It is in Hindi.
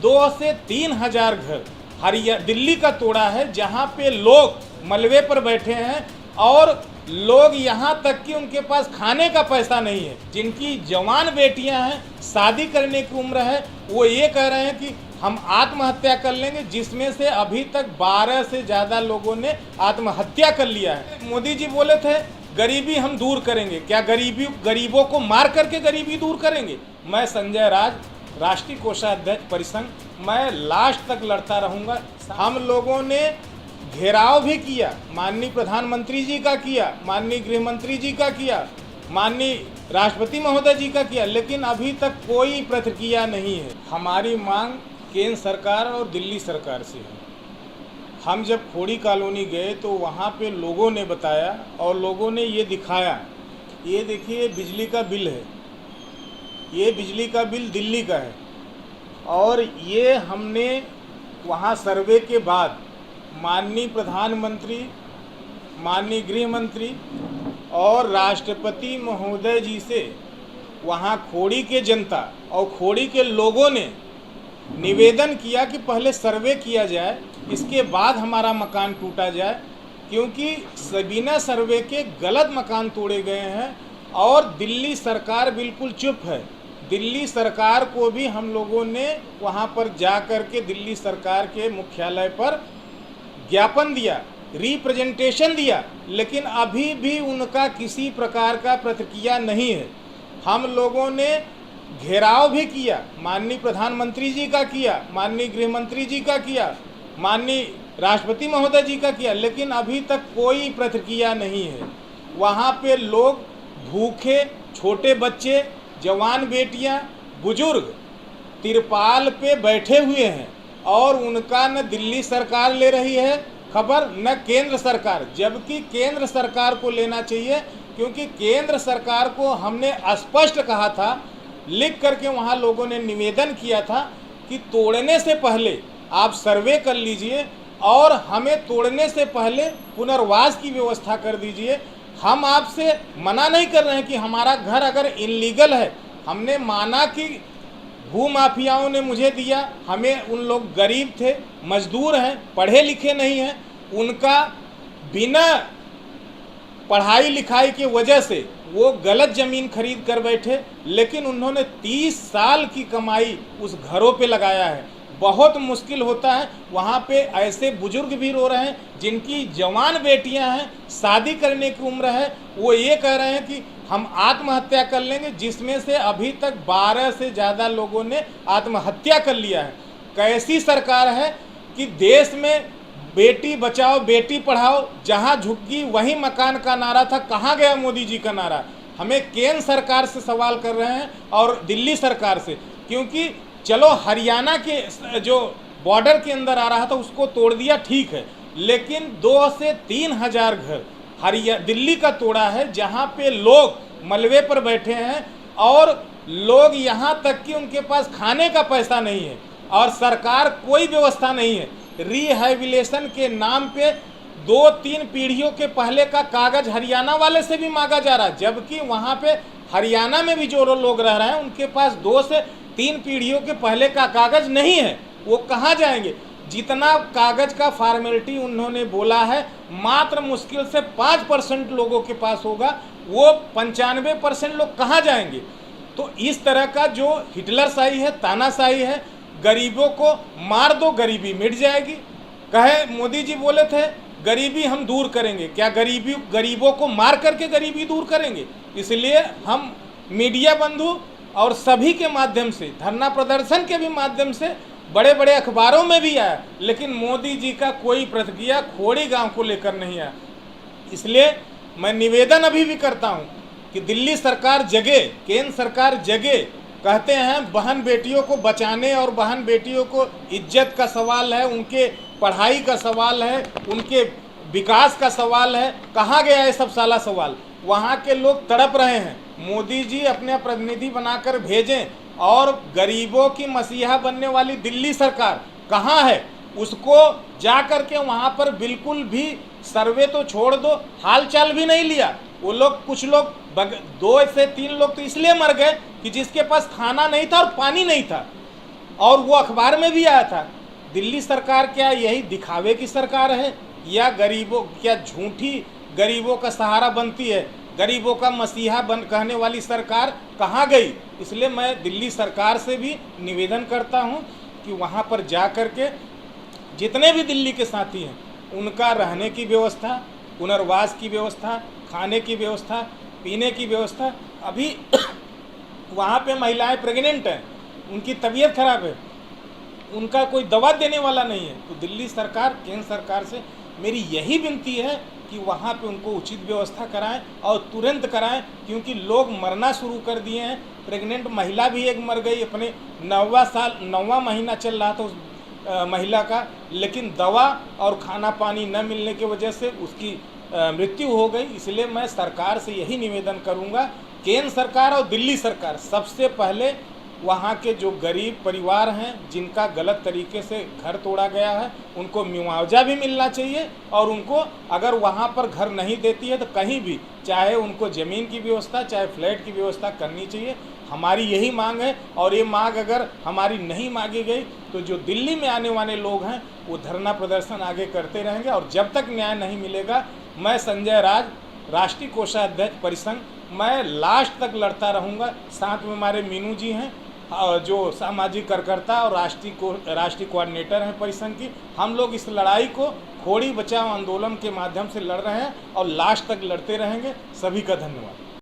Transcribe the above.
2 से 3 हजार घर दिल्ली का तोड़ा है, जहां पे लोग मलबे पर बैठे हैं और लोग यहां तक कि उनके पास खाने का पैसा नहीं है। जिनकी जवान बेटियां हैं, शादी करने की उम्र है, वो ये कह रहे हैं कि हम आत्महत्या कर लेंगे, जिसमें से अभी तक 12 से ज़्यादा लोगों ने आत्महत्या कर लिया है। मोदी जी बोले थे गरीबी हम दूर करेंगे, क्या गरीबों को मार करके गरीबी दूर करेंगे? मैं संजय राज, राष्ट्रीय कोषाध्यक्ष परिसंघ, मैं लास्ट तक लड़ता रहूँगा। हम लोगों ने घेराव भी किया, माननीय प्रधानमंत्री जी का किया, माननीय गृह मंत्री जी का किया, माननीय राष्ट्रपति महोदय जी का किया, लेकिन अभी तक कोई प्रतिक्रिया नहीं है। हमारी मांग केंद्र सरकार और दिल्ली सरकार से है। हम जब खोड़ी कॉलोनी गए तो वहाँ पे लोगों ने बताया और लोगों ने ये दिखाया, ये देखिए बिजली का बिल है, ये बिजली का बिल दिल्ली का है। और ये हमने वहाँ सर्वे के बाद माननीय प्रधानमंत्री, माननीय गृह मंत्री और राष्ट्रपति महोदय जी से वहाँ खोड़ी के जनता और खोड़ी के लोगों ने निवेदन किया कि पहले सर्वे किया जाए, इसके बाद हमारा मकान टूटा जाए, क्योंकि बिना सर्वे के गलत मकान तोड़े गए हैं और दिल्ली सरकार बिल्कुल चुप है। दिल्ली सरकार को भी हम लोगों ने वहाँ पर जा कर के दिल्ली सरकार के मुख्यालय पर ज्ञापन दिया, रिप्रेजेंटेशन दिया, लेकिन अभी भी उनका किसी प्रकार का प्रतिक्रिया नहीं है। हम लोगों ने घेराव भी किया, माननीय प्रधानमंत्री जी का किया, माननीय गृह मंत्री जी का किया, माननीय राष्ट्रपति महोदय जी का किया, लेकिन अभी तक कोई प्रतिक्रिया नहीं है। वहाँ पे लोग भूखे, छोटे बच्चे, जवान बेटियां, बुजुर्ग तिरपाल पे बैठे हुए हैं और उनका न दिल्ली सरकार ले रही है खबर, न केंद्र सरकार, जबकि केंद्र सरकार को लेना चाहिए, क्योंकि केंद्र सरकार को हमने स्पष्ट कहा था, लिख करके वहाँ लोगों ने निवेदन किया था कि तोड़ने से पहले आप सर्वे कर लीजिए और हमें तोड़ने से पहले पुनर्वास की व्यवस्था कर दीजिए। हम आपसे मना नहीं कर रहे हैं कि हमारा घर अगर इनलीगल है, हमने माना कि भूमाफियाओं ने मुझे दिया, हमें उन लोग गरीब थे, मजदूर हैं, पढ़े लिखे नहीं हैं, उनका बिना पढ़ाई लिखाई की वजह से वो गलत ज़मीन खरीद कर बैठे, लेकिन उन्होंने 30 साल की कमाई उस घरों पे लगाया है। बहुत मुश्किल होता है, वहाँ पे ऐसे बुजुर्ग भी रो रहे हैं जिनकी जवान बेटियां हैं, शादी करने की उम्र है, वो ये कह रहे हैं कि हम आत्महत्या कर लेंगे, जिसमें से अभी तक 12 से ज़्यादा लोगों ने आत्महत्या कर लिया है। कैसी सरकार है कि देश में बेटी बचाओ बेटी पढ़ाओ, जहाँ झुग्गी वहीं मकान का नारा था, कहाँ गया मोदी जी का नारा? हमें केंद्र सरकार से सवाल कर रहे हैं और दिल्ली सरकार से, क्योंकि चलो हरियाणा के जो बॉर्डर के अंदर आ रहा था उसको तोड़ दिया, ठीक है, लेकिन 2 से 3 हजार घर दिल्ली का तोड़ा है, जहां पे लोग मलबे पर बैठे हैं और लोग यहां तक कि उनके पास खाने का पैसा नहीं है और सरकार कोई व्यवस्था नहीं है। रिहैबिलिटेशन के नाम पे 2-3 पीढ़ियों के पहले का कागज हरियाणा वाले से भी मांगा जा रहा है, जबकि वहां पे हरियाणा में भी जो लोग रह रहे हैं उनके पास 2 से 3 पीढ़ियों के पहले का कागज नहीं है। वो कहाँ जाएंगे? जितना कागज का फॉर्मेलिटी उन्होंने बोला है, मात्र मुश्किल से 5% लोगों के पास होगा, वो 95% लोग कहाँ जाएंगे? तो इस तरह का जो हिटलरशाही है, तानाशाही है, गरीबों को मार दो गरीबी मिट जाएगी। कहे मोदी जी बोले थे गरीबी हम दूर करेंगे, क्या गरीबों को मार करके गरीबी दूर करेंगे? इसलिए हम मीडिया बंधु और सभी के माध्यम से, धरना प्रदर्शन के भी माध्यम से, बड़े बड़े अखबारों में भी आया, लेकिन मोदी जी का कोई प्रतिक्रिया खोड़ी गांव को लेकर नहीं आया। इसलिए मैं निवेदन अभी भी करता हूं कि दिल्ली सरकार जगे, केंद्र सरकार जगे। कहते हैं बहन बेटियों को बचाने और बहन बेटियों को इज्जत का सवाल है, उनके पढ़ाई का सवाल है, उनके विकास का सवाल है, कहाँ गया ये सब साला सवाल? वहाँ के लोग तड़प रहे हैं। मोदी जी अपने प्रतिनिधि बनाकर भेजें और गरीबों की मसीहा बनने वाली दिल्ली सरकार कहाँ है, उसको जा कर के वहाँ पर बिल्कुल भी सर्वे तो छोड़ दो, हालचाल भी नहीं लिया। वो लोग, कुछ लोग 2 से 3 लोग तो इसलिए मर गए कि जिसके पास खाना नहीं था और पानी नहीं था। और वो अखबार में भी आया था। दिल्ली सरकार क्या यही दिखावे की सरकार है, या गरीबों क्या झूठी गरीबों का सहारा बनती है? गरीबों का मसीहा बन कहने वाली सरकार कहाँ गई? इसलिए मैं दिल्ली सरकार से भी निवेदन करता हूँ कि वहाँ पर जा कर के जितने भी दिल्ली के साथी हैं उनका रहने की व्यवस्था, पुनर्वास की व्यवस्था, खाने की व्यवस्था, पीने की व्यवस्था। अभी वहाँ पे महिलाएं प्रेग्नेंट हैं, उनकी तबीयत खराब है, उनका कोई दवा देने वाला नहीं है। तो दिल्ली सरकार, केंद्र सरकार से मेरी यही विनती है कि वहाँ पे उनको उचित व्यवस्था कराएं और तुरंत कराएं, क्योंकि लोग मरना शुरू कर दिए हैं। प्रेग्नेंट महिला भी एक मर गई, अपने 9वां महीना चल रहा था उस महिला का, लेकिन दवा और खाना पानी न मिलने की वजह से उसकी मृत्यु हो गई। इसलिए मैं सरकार से यही निवेदन करूंगा, केंद्र सरकार और दिल्ली सरकार सबसे पहले वहाँ के जो गरीब परिवार हैं जिनका गलत तरीके से घर तोड़ा गया है उनको मुआवजा भी मिलना चाहिए, और उनको अगर वहाँ पर घर नहीं देती है तो कहीं भी चाहे उनको ज़मीन की व्यवस्था, चाहे फ्लैट की व्यवस्था करनी चाहिए। हमारी यही मांग है, और ये मांग अगर हमारी नहीं मांगी गई तो जो दिल्ली में आने वाले लोग हैं वो धरना प्रदर्शन आगे करते रहेंगे। और जब तक न्याय नहीं मिलेगा, मैं संजय राज, राष्ट्रीय कोषाध्यक्ष परिसंघ, मैं लास्ट तक लड़ता रहूँगा। साथ में हमारे मीनू जी हैं जो सामाजिक कार्यकर्ता और राष्ट्रीय कोऑर्डिनेटर हैं परिसंघ की। हम लोग इस लड़ाई को खोड़ी बचाओ आंदोलन के माध्यम से लड़ रहे हैं और लास्ट तक लड़ते रहेंगे। सभी का धन्यवाद।